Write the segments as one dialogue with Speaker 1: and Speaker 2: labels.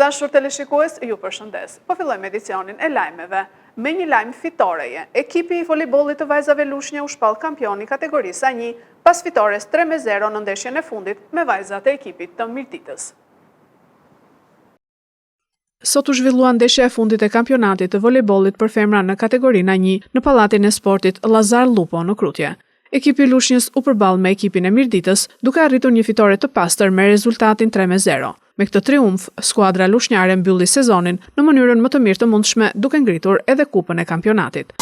Speaker 1: Dashur teleshikues, ju përshëndes. Po fillojmë edicionin e lajmeve. Me një lajm fitoreje, ekipi i voleybollit të vajzave Lushnja u shpall kampion i kategorisë A1 pas fitores 3-0 në ndeshjen e fundit me vajzat e ekipit të Mirtitës. Sot u zhvillua ndeshja e fundit e kampionatit të voleybollit për femra në kategorinë A1 në Pallatin e Sportit Lazar Lupo në Krutje. Ekipi i Lushnjës u përball me ekipin e Mirtitës, duke arritur një fitore të pastër me rezultatin 3-0. Me këtë triumf, skuadra lushnjare mbylli sezonin në mënyrën më të mirë të mundshme, duke ngritur edhe kupën e kampionatit.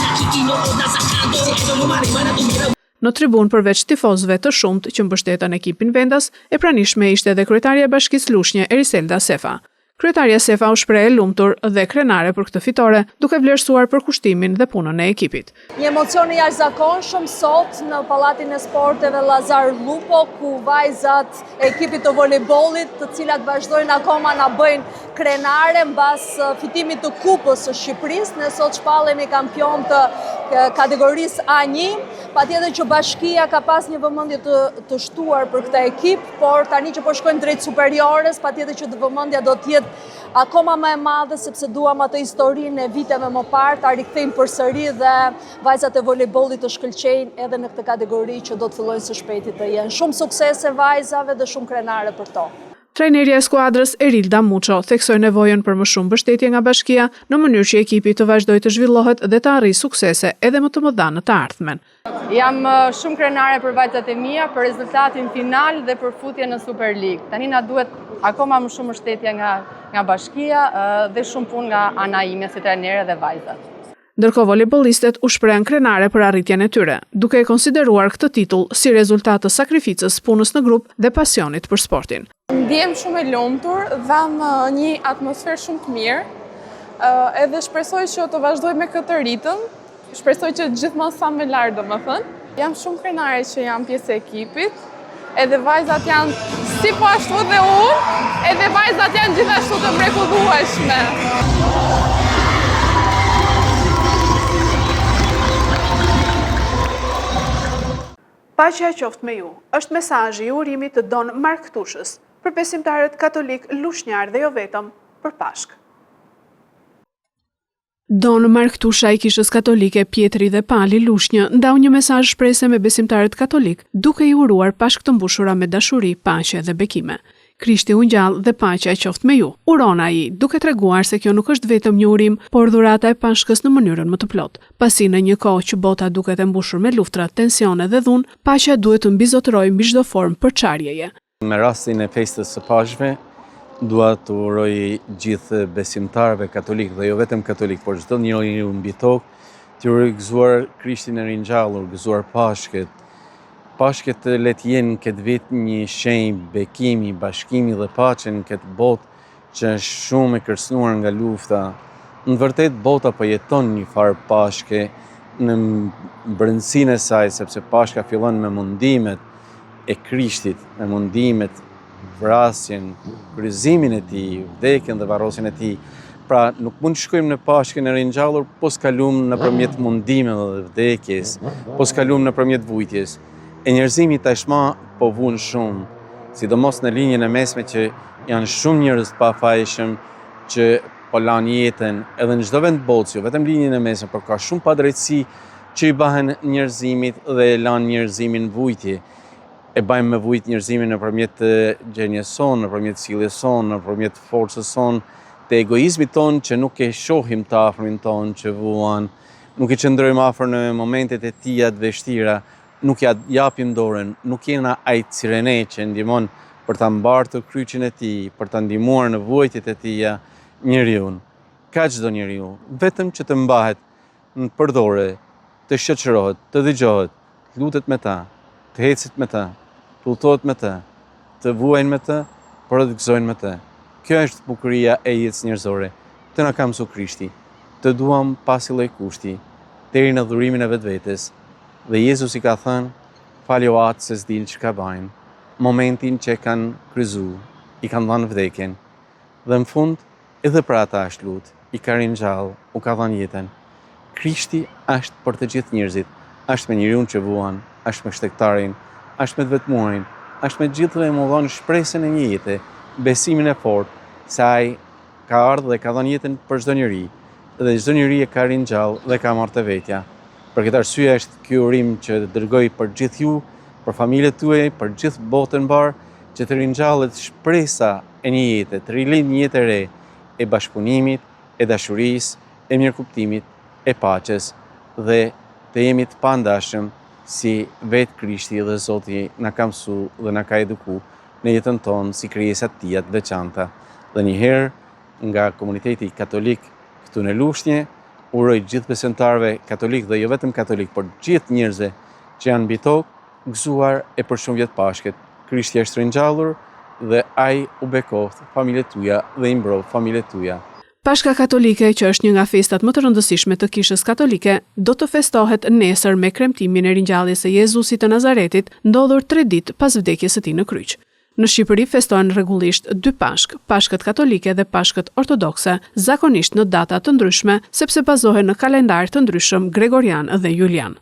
Speaker 1: Në tribun përveç tifozëve të shumt që mbështetën ekipin vendas, e pranishme ishte edhe kryetaria e Bashkisë Lushnje Eriselda Sefa. Kryetaria Sefa u shpreh e lumtur dhe krenare për këtë fitore, duke vlerësuar përkushtimin dhe punën e ekipit.
Speaker 2: Një emocion i jashtëzakonshëm sot në Pallatin e Sporteve Lazar Lupo, ku vajzat e ekipit të voleybollit, të cilat vazhdojnë akoma na bëjnë krenare mbas fitimit të Kupës së Shqipërisë, ne sot shpallemi kampion të kategorisë A1. Patjetër që bashkia ka pas një vëmendje të shtuar për këtë ekip, por tani që po shkojnë drejt superiores, patjetër që vëmendja do të jetë akoma më e madhe, sepse duam atë historinë e viteve më parë ta rikthejmë përsëri dhe vajzat e voleybollit të shkëlqejnë edhe në këtë kategori që do të fillojnë së shpejti të jenë. Shumë suksese vajzave dhe shumë krenare për to.
Speaker 1: Trajnerja e skuadrës Erilda Muço theksoi nevojën për më shumë mbështetje nga bashkia në mënyrë që ekipi të vazhdojë të zhvillohet dhe të arrijë suksese edhe më të mëdha në të ardhmen.
Speaker 3: Jam shumë krenare për vajzat e mia, për rezultatin final dhe për futjen në Super League. Tani na duhet akoma më shumë mbështetje nga bashkia dhe shumë punë nga ana ime si trajnere dhe vajzat.
Speaker 1: Ndërkohë voleybollistët u shprehen krenare për arritjen e tyre, duke e konsideruar këtë titull si rezultat të sakrificës, punës në grup dhe pasionit për sportin.
Speaker 4: Ndjem shumë e lumtur, dhem një atmosferë shumë të mirë, edhe shpresoj që të vazhdoj me këtë ritëm, shpresoj që gjithmonë sa më lart domethënë. Jam shumë krenare që jam pjesë e ekipit, edhe vajzat janë si po ashtu dhe unë, edhe vajzat janë gjithashtu të mrekullueshme.
Speaker 1: Paqja qoftë me ju, është mesazhi i urimit të Don Mark Tushës për besimtarët katolik lushnjar dhe jo vetëm për Pashk. Don Mark Tusha i Kishës Katolike Pjetri dhe Pali Lushnjë ndau një mesazh shprehse me besimtarët katolik, duke i uruar Pashk të mbushura me dashuri, paqe dhe bekime. Krishti u ngjall dhe paqja qoftë me ju, uron ai, duke treguar se kjo nuk është vetëm një urim, por dhurata e Pashkës në mënyrën më të plotë. Pasi në një kohë që bota duket e mbushur me luftra, tensione dhe dhunë, paqja duhet të mbizotërojë mbi çdo formë përçarjeje.
Speaker 5: Me rastin e festës së Pashkëve, dua të uroj gjithë besimtarëve katolik dhe jo vetëm katolik, por çdo njeri mbi tokë, të gëzuar Krishtin e ringjallur, gëzuar Pashkët. Pashkët le të jenë këtë vit një shenjë bekimi, bashkimi dhe paqe në këtë botë që është shumë e kërcënuar nga lufta. Në vërtet bota po jeton një farë pashke në brendësinë e saj, sepse pashka fillon me mundimet e Krishtit, me mundimet, vrasjen, kryqëzimin e tij, vdekjen dhe varrosjen e tij. Pra nuk mund të shkojmë në Pashkën e ringjallur po s'kalum nëpërmjet mundimeve dhe vdekjes, po s'kalum nëpërmjet vujtjes. E njerëzimi tashmë po vuan shumë, sidomos në linjën e mesme që janë shumë njerëz të pafajshëm që po lanë jetën edhe në çdo vend botë, jo vetëm linjën e mesme, por ka shumë padrejtësi që i bëhen njerëzimit dhe lanë njerëzimin në vujtje. E bëjmë me vujt njerëzimin nëpërmjet gjenjes sonë, nëpërmjet sjelljes sonë, nëpërmjet forcës sonë, të egoizmit tonë që nuk e shohim të afërmin tonë që vuan, nuk e qëndrojmë afër në momentet e tija të vështira, nuk ja japim dorën, nuk jena ai Cirene që ndihmon për ta mbartur kryqin e tij, për ta ndihmuar në vuajtjet e tija njeriu. Ka çdo njeriu, vetëm që të mbahet në përdore, të shoqërohet, të dëgjohet, të lutet me ta, të ecet me ta, të udhtohet me ta, të vuajnë me ta, por të gëzojnë me ta. Kjo është bukuria e jetës njerëzore. Të na ka mësuar Krishti, të duam pasi lloj kushti, deri në dhurimin e vetvetes. Dhe Jezus i ka thënë, falë o atë se s'din çka bajnë, momentin që kanë kryqëzuar, i kanë dhënë vdekjen. Dhe në fund, edhe për ata është lut, i ka ringjallë, u ka dhënë jetën. Krishti është për të gjithë njerëzit, është me njeriun që vuan, është me shtektarin, është me të vetmuarin, është me gjithë dhe më dhënë shpresën e një jete, besimin e fortë se ai ka ardhur dhe ka dhënë jetën për çdo njeri, dhe çdo njeri e ka ringjall dhe ka marrë të vetja. Për këtë arsye është ky urim që dërgoj për gjithë ju, për familjet tuaja, për gjithë botën mbar, që të ringjallet shpresa e një jete, të rilind një jetë e re, e bashkëpunimit, e dashurisë, e mirëkuptimit, e paqes dhe të jemi të pandashëm si vetë Krishti dhe Zoti na ka mësuar dhe na ka edukuar në jetën tonë si krijesa të tij të veçanta. Dhe njëherë nga komuniteti katolik këtu në Lushnjë, uroj gjithë besimtarëve katolik dhe jo vetëm katolik, por gjithë njerëzve që janë mbi tokë, gëzuar e për shumë vjet Pashkët. Krishti është ringjallur dhe ai u bekoft familjet tuaja dhe i mbroj familjet tuaja.
Speaker 1: Pashka Katolike, që është një nga festat më të rëndësishme të Kishës Katolike, do të festohet nesër me kremtimin e ringjalljes së Jezusit të Nazaretit, ndodhur 3 ditë pas vdekjes së tij në kryq. Në Shqipëri festohen rregullisht 2 pashk, pashkët katolike dhe pashkët ortodokse, zakonisht në data të ndryshme, sepse bazohen në kalendar të ndryshëm gregorian dhe julian.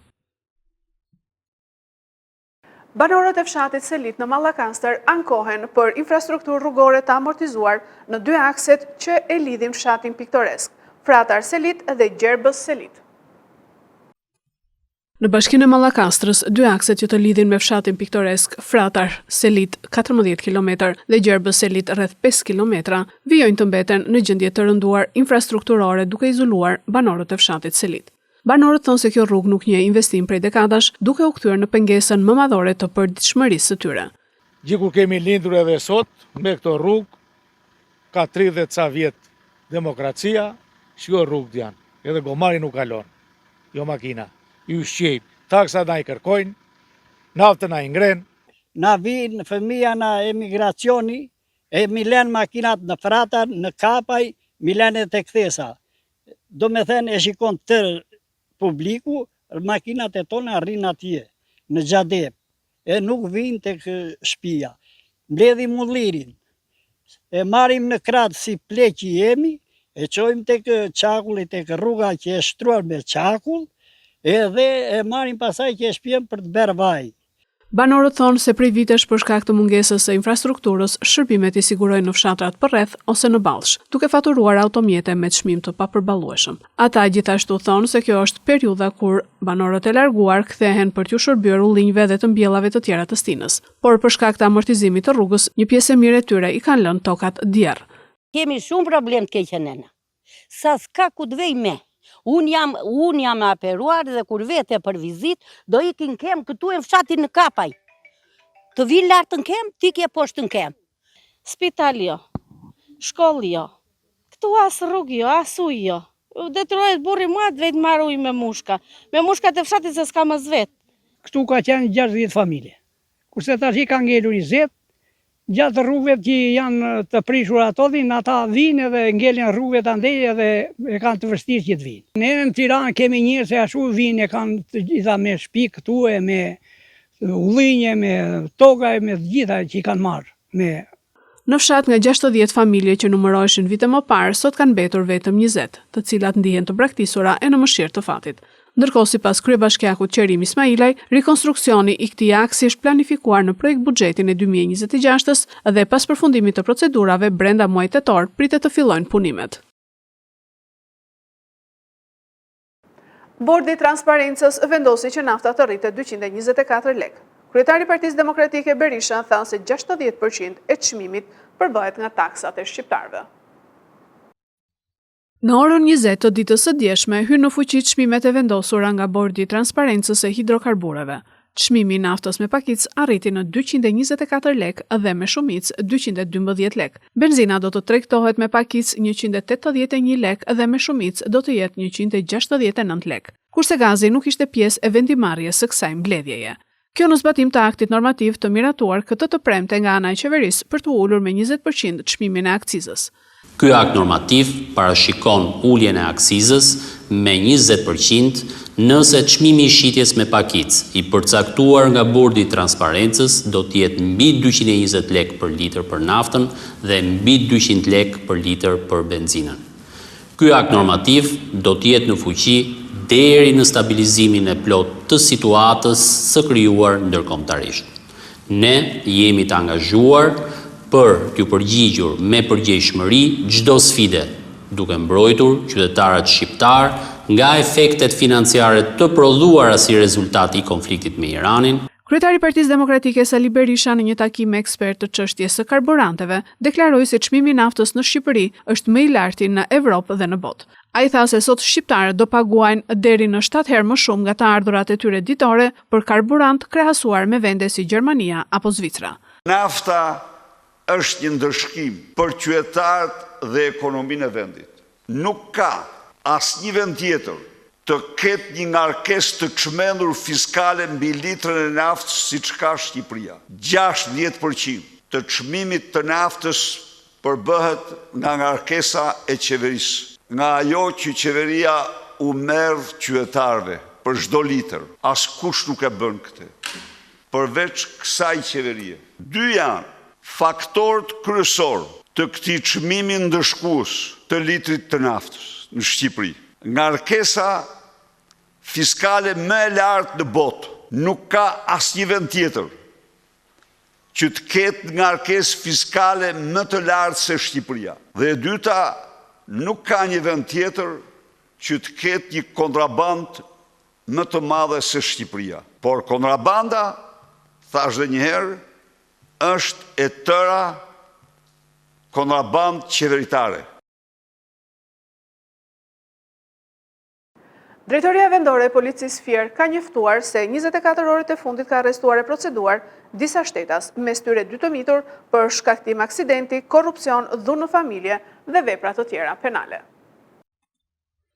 Speaker 1: Banorët e fshatit Selit në Mallakastër ankohen për infrastrukturë rrugore të amortizuar në 2 akset që e lidhin fshatin piktoresk, Fratar Selit dhe Gjerbës Selit. Në bashkinë e Mallakastrës, 2 akset që të lidhin me fshatin piktoresk Fratar Selit 14 km dhe Gjerbës Selit rreth 5 km, vijojnë të mbeten në gjendje të rënduar infrastrukturore duke izoluar banorët e fshatit Selit. Banorët thonë se kjo rrugë nuk një investim prej dekadash, duke u kthyer në pengesën më madhore të përditshmërisë së tyre.
Speaker 6: Gjiku kemi lindur edhe sot me këto rrugë, ka 30 ca vjet demokracia, shiko rrugë janë, edhe gomari nuk kalon, jo makina, ju shqejt, taksa na i kërkojnë, naftën na i ngren.
Speaker 7: Na vinë fëmija na emigracioni, e milen makinat në Fratar, në Kapaj, milen e të kthesa. Do me thënë e shikon tërë publiku, makinat e tona rrinë atje, në Gjadep, e nuk vinë të shtëpia. Mbledhim mullirin, e marim në kratë si pleqi jemi, e qojmë të qakullit, të rruga që e shtruar me qakull, edhe e marim pasaj që e shpjem për të berë vaj.
Speaker 1: Banorët thonë se prej vitesh për shkak të mungesës së infrastrukturës, shërbimet i sigurojnë në fshatrat përreth ose në ballsh, duke faturuar automjete me çmim të papërballueshëm. Ata gjithashtu thonë se kjo është periudha kur banorët e larguar kthehen për t'u shërbyer ullinjve dhe të mbjellave të tjera të stinës, por për shkak të amortizimit të rrugës, një pjesë e mirë e tyre i kanë lënë tokat djerr.
Speaker 8: Kemi shumë problem të keqen nena. Sa s'ka ku të vej me. Unë jam aperuar dhe kur vete për vizit, do ikin kem këtu e fshatin në Kapaj. Të vinë lartë në kem, ti ke poshtë në kem.
Speaker 9: Spital jo, shkoll jo, këtu as rrugë jo, as ujë jo. Detyrohet burri mua të vetë marrë ujë me mushka. Me mushkat e fshatit se s'ka më zvet.
Speaker 10: Këtu ka qenë 60 familje. Kurse tash i ka ngelur 20, gjatë rrugëve që janë të prishur ato dhinë, ata vinë edhe ngelin rrugëve të andej edhe e kanë të vështirë që të vinë. Ne në Tiranë kemi njerëz se ashtu vinë, e kanë të gjitha me shtëpi këtu e me ullinje, me toka e me të gjitha që i kanë marrë.
Speaker 1: Në fshat nga 60 familje që numëroheshin vite më parë, sot kanë mbetur vetëm 20, të cilat ndihen të braktisura e në mëshirë të fatit. Ndërkohë sipas kryebashkiakut Qerim Ismailaj, rikonstruksioni i këtij aksi është planifikuar në projekt buxhetin e 2026-s dhe pas përfundimit të procedurave brenda muajit tetor pritet të fillojnë punimet. Bordi i Transparencës vendosi që nafta të rritet 224 lekë. Kryetari i Partisë Demokratike Berisha tha se 60% e çmimit përbëhet nga taksat e shqiptarëve. Në orën 20 të ditës së djeshme, hyn në fuqi çmimet e vendosura nga Bordi i Transparencës së hidrokarbureve. Çmimi i naftës me pakicë arriti në 224 lekë dhe me shumicë 212 lekë. Benzina do të tregtohet me pakicë 181 lekë dhe me shumicë do të jetë 169 lekë. Kurse gazi nuk ishte pjesë e vendimarrjes së kësaj mbledhjeje. Kjo në zbatim të aktit normativ të miratuar këtë të premte nga ana e qeverisë për të ulur me 20% çmimin e akcizës.
Speaker 11: Ky akt normativ parashikon uljen e akcizës me 20% nëse çmimi i shitjes me pakicë i përcaktuar nga Bordi i Transparencës do të jetë mbi 220 lekë për litër për naftën dhe mbi 200 lekë për litër për benzinën. Ky akt normativ do të jetë në fuqi deri në stabilizimin e plot të situatës së krijuar ndërkombëtarisht. Ne jemi të angazhuar për t'ju përgjigjur me përgjegjshmëri çdo sfide, duke mbrojtur qytetarët shqiptar nga efektet financiare të prodhuara si rezultati i konfliktit me Iranin.
Speaker 1: Kryetari i Partisë Demokratike Sali Berisha në një takim me ekspertë të çështjes së karburanteve deklaroi se çmimi i naftës në Shqipëri është më i larti në Evropë dhe në botë. Ai tha se sot shqiptarët do paguajnë deri në 7 herë më shumë nga të ardhurat e tyre ditore për karburant krahasuar me vende si Gjermania apo Zvicra.
Speaker 12: Nafta është një ndëshkim për qytetarët dhe ekonominë e vendit. Nuk ka asnjë vend tjetër të ketë një ngarkesë të çmendur fiskale mbi litrën e naftës siç ka Shqipëria. 60% të çmimit të naftës përbëhet nga ngarkesa e qeverisë, nga ajo që qeveria u merr qytetarëve për çdo litër. Askush nuk e bën këtë, përveç kësaj qeverie. Dy janë faktorët kryesor të këtij çmimi ndëshkues të litrit të naftës në Shqipëri. Ngarkesa fiskale më e lartë në botë. Nuk ka asnjë vend tjetër që të ketë ngarkesë fiskale më të lartë se Shqipëria. Dhe e dyta, nuk ka një vend tjetër që të ketë një kontrabandë më të madhe se Shqipëria. Por kontrabanda, thash edhe një herë, është e tëra kontrabandë qeveritare.
Speaker 1: Drejtoria vendore e policisë Fier ka njoftuar se 24 orët e fundit ka arrestuar e proceduar disa shtetas, mes tyre 2 të mitur për shkaktim aksidenti, korrupsion, dhunë në familje dhe vepra të tjera penale.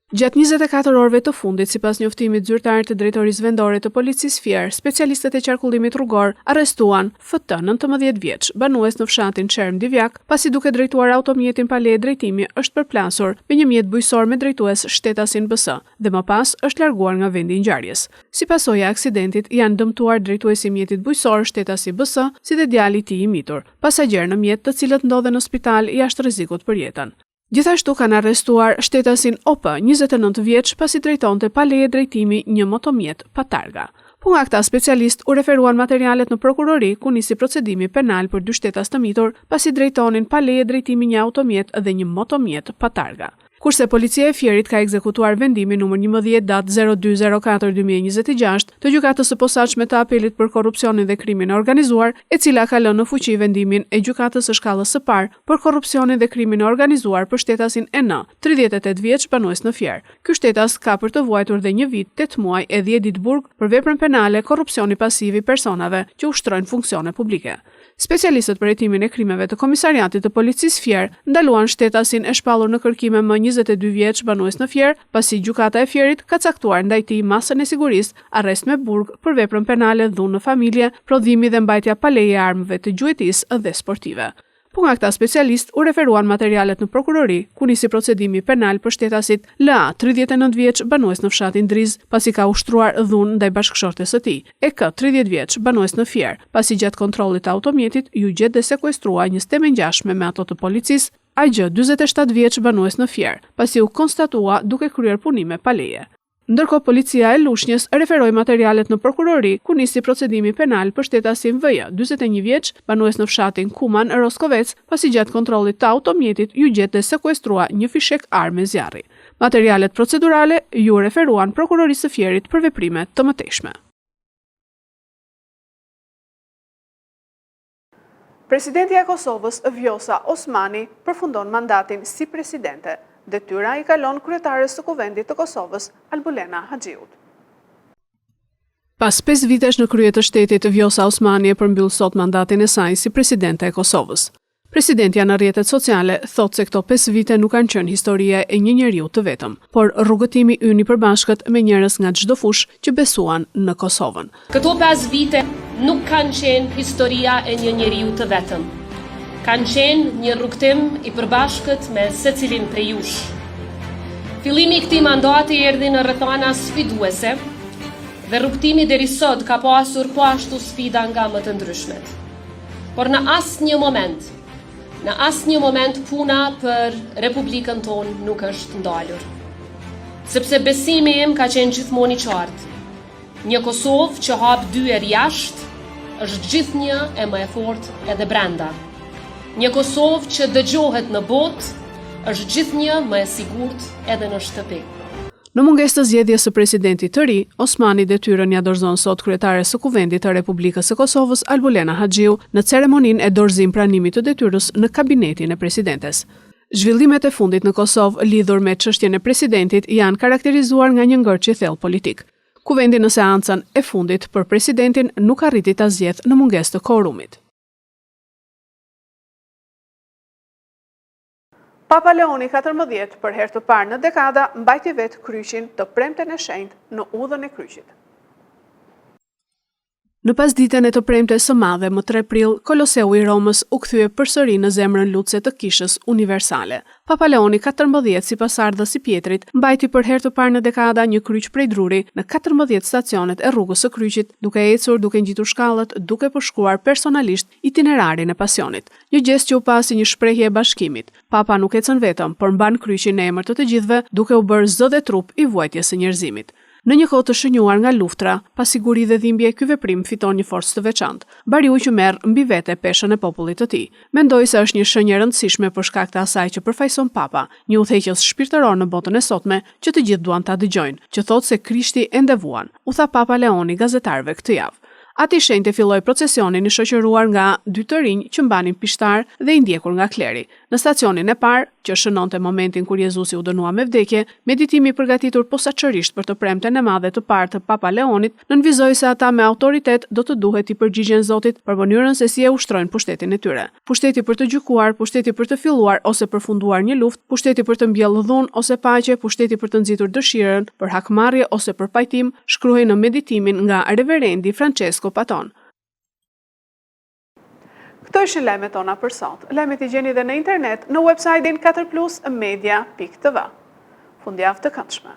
Speaker 1: Gjatë 24 orëve të fundit, sipas njoftimit zyrtar të Drejtorisë Vendore të Policisë Fier, specialistët e qarkullimit rrugor arrestuan FT 19 vjeç, banues në fshatin Çerm Divjak, pasi duke drejtuar automjetin pa leje drejtimi është përplasur me një mjet bujësor me drejtues shtetasin BS dhe më pas është larguar nga vendi i ngjarjes. Si pasojë e aksidentit janë dëmtuar drejtuesi i mjetit bujësor shetasi BS, si dhe djali i tij i mitur, pasagjerë në mjet të cilët ndodhen në spital jashtë rrezikut për jetën. Gjithashtu kanë arrestuar shtetasin OP, 29 vjeç, pasi drejtonte pa leje drejtimi një motomjet pa targa. Po nga këta specialist u referuan materialet në prokurori ku nisi procedimi penal për 2 shtetas të mitur, pasi drejtonin pa leje drejtimi një automjet dhe një motomjet pa targa. Kurse policia e Fierit ka ekzekutuar vendimin numër 11 datë 02/04/2026 të gjykatës së posaçme të apelit për korrupsionin dhe krimin e organizuar, e cila ka lënë në fuqi vendimin e gjykatës së shkallës së parë për korrupsionin dhe krimin e organizuar për shtetasin EN, 38 vjeç, banues në Fier. Ky shtetas ka për të vuajtur dhe 1 vit, 8 muaj e 10 ditë burg për veprën penale korrupsioni pasiv i personave që ushtrojnë funksione publike. Specialistët për hetimin e krimeve të Komisariatit të Policisë Fier ndaluan shtetasin e shpallur në kërkime më 22 vjeç, banues në Fier, pasi gjykata e Fierit ka caktuar ndaj tij masën e sigurisë, arrest me burg për veprën penale, dhunë në familje, prodhimi dhe mbajtja pa leje e armëve të gjuetisë dhe sportive. Po nga këta specialist u referuan materialet në prokurori, ku nisi procedimi penal për shtetasit LA, 39 vjeç, banues në fshatin Driz, pasi ka ushtruar dhunë ndaj bashkëshortes së tij. EK, 30 vjeç, banues në Fier, pasi gjatë kontrollit të automjetit ju gjet dhe sekuestrua një stemë ngjashme me ato të policisë. AG, 47 vjeç, banues në Fier, pasi u konstatua duke kryer punime pa leje. Ndërkohë policia e Lushnjës referoi materialet në prokurori, ku nisi procedimi penal për shtetasin VJ, 41 vjeç, banues në fshatin Kuman, Roskovec, pasi gjatë kontrollit të automjetit ju gjet dhe sekuestrua një fishek armë zjarri. Materialet procedurale ju referuan prokurorisë së Fierit për veprime të mëtejshme. Presidentja e Kosovës, Vjosa Osmani, përfundon mandatin si presidente. Detyra i kalon kryetares së Kuvendit të Kosovës, Albulena Haxhiut. Pas 5 vitesh në krye të shtetit, Vjosa Osmani e përmbyll sot mandatin e saj si presidente e Kosovës. Presidentja në rrjetet sociale thot se këto 5 vite nuk kanë qenë historia e një njeriu të vetëm, por rrugëtimi ynë i përbashkët me njerëz nga çdo fushë që besuan në Kosovën.
Speaker 13: Këto 5 vite nuk kanë qenë historia e një njeriu të vetëm. Kanë qenë një rrugtim i përbashkët me secilin prej jush. Fillimi i këtij mandati erdhi në rrethana sfiduese dhe rrugtimi deri sot ka pasur po ashtu sfida nga më të ndryshmet. Por në asnjë moment puna për Republikën tonë nuk është ndalur. Sepse besimi im ka qenë gjithmonë i qartë. Një Kosovë që hap dyer jashtë është gjithnjë e më e fortë edhe brenda. Një Kosovë që dëgjohet në botë është gjithnjë më e sigurt edhe në shtëpi.
Speaker 1: Në mungesë të zgjedhjes së presidentit të ri, Osmani detyrën ja dorëzon sot kryetares së Kuvendit të Republikës së Kosovës, Albulena Haxhiu, në ceremoninë e dorëzim pranimit të detyrës në kabinetin e presidentes. Zhvillimet e fundit në Kosovë lidhur me çështjen e presidentit janë karakterizuar nga një ngërçi thellë politik. Kuvendi në seancën e fundit për presidentin nuk arriti ta zgjedhë në mungesë të korumit. Papa Leoni XIV për herë të parë në dekada mbajti vetë kryqin të premten e shenjtë në udhën e kryqit. Në pasditën e të premtes së madhe më 3 prill, Koloseu i Romës u kthye përsëri në zemrën lutse të Kishës Universale. Papa Leoni XIV, sipas ardhës së Pjetrit, mbajti për herë të parë në dekada një kryq prej druri në 14 stacionet e rrugës së kryqit, duke ecur, duke ngjitur shkallët, duke përshkruar personalisht itinerarin e pasionit. Një gjest që u pasi një shprehje e bashkimit. Papa nuk ecën vetëm, por mban kryqin në emër të gjithëve, duke u bërë zë dhe trup i vuajtjes së njerëzimit. Në një kohë të shënjuar nga luftra, pasiguri dhe dhimbje, ky veprim fiton një forcë të veçantë. Bariu që merr mbi vete peshën e popullit të tij. Mendoj se është një shenjë e rëndësishme për shkak të asaj që përfaqëson Papa, një udhëheqës shpirtëror në botën e sotme që të gjithë duan ta dëgjojnë, që thotë se Krishti ende vuan, u tha Papa Leoni gazetarëve këtë javë. Ati shenjtë filloi procesionin i shoqëruar nga 2 të rinj që mbanin pishtar dhe i ndjekur nga kleri. Në stacionin e parë, që shënonte momentin kur Jezusi u dënua me vdekje, meditimi i përgatitur posaçërisht për të premten e madhe të parë të Papa Leonit nënvizoi se ata me autoritet do të duhet i përgjigjen Zotit për mënyrën se si e ushtrojnë pushtetin e tyre. Pushteti për të gjykuar, pushteti për të filluar ose përfunduar një luftë, pushteti për të mbjellë dhunë ose paqe, pushteti për të nxitur dëshirën për hakmarrje ose për pajtim, shkruhej në meditimin nga Reverendi Francesco Paton. Këto ishin lajmet tona për sot. Lajmet i gjeni dhe në internet në website-in 4plusmedia.tv. Fundjavë të këndshme.